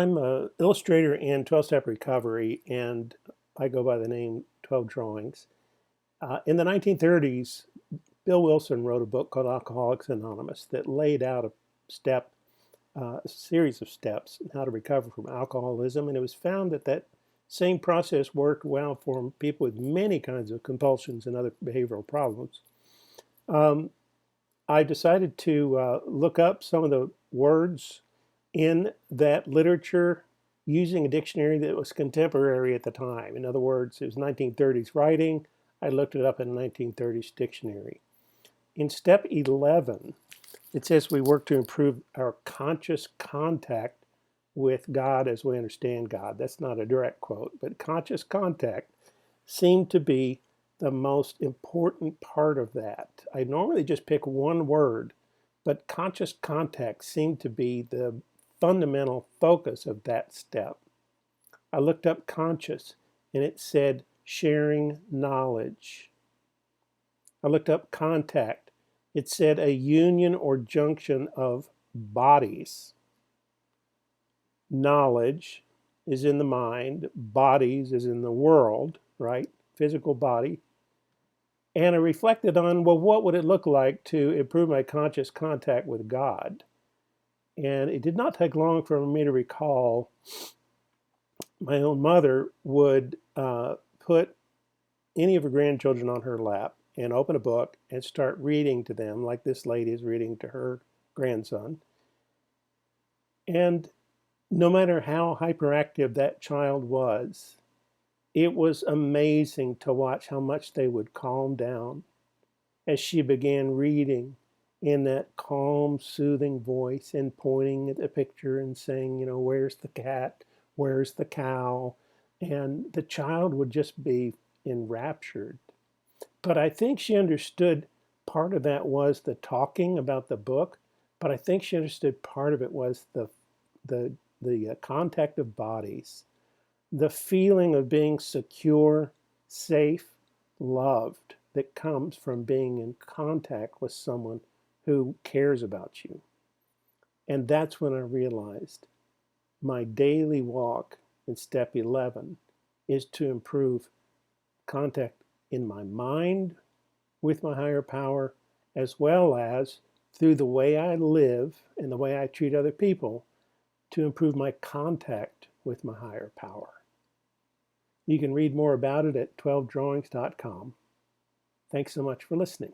I'm an illustrator in 12-step recovery, and I go by the name 12 Drawings. In the 1930s, Bill Wilson wrote a book called Alcoholics Anonymous that laid out a series of steps on how to recover from alcoholism, and it was found that that same process worked well for people with many kinds of compulsions and other behavioral problems. Um, I decided to look up some of the words in that literature using a dictionary that was contemporary at the time. In other words, it was 1930s writing. I looked it up in a 1930s dictionary. In step 11, it says we work to improve our conscious contact with God as we understand God. That's not a direct quote, but conscious contact seemed to be the most important part of that. I normally just pick one word, but conscious contact seemed to be the fundamental focus of that step. I looked up conscious and it said sharing knowledge. I looked up contact. It said a union or junction of bodies. Knowledge is in the mind, bodies is in the world, right? Physical body. And I reflected on, well, what would it look like to improve my conscious contact with God? And it did not take long for me to recall my own mother would put any of her grandchildren on her lap and open a book and start reading to them, like this lady is reading to her grandson. And no matter how hyperactive that child was, it was amazing to watch how much they would calm down as she began reading in that calm, soothing voice and pointing at the picture and saying, you know, where's the cat? Where's the cow? And the child would just be enraptured. But I think she understood part of that was the talking about the book, but I think she understood part of it was the contact of bodies, the feeling of being secure, safe, loved that comes from being in contact with someone who cares about you. And that's when I realized my daily walk in step 11 is to improve contact in my mind with my higher power, as well as through the way I live and the way I treat other people to improve my contact with my higher power. You can read more about it at 12drawings.com. Thanks so much for listening.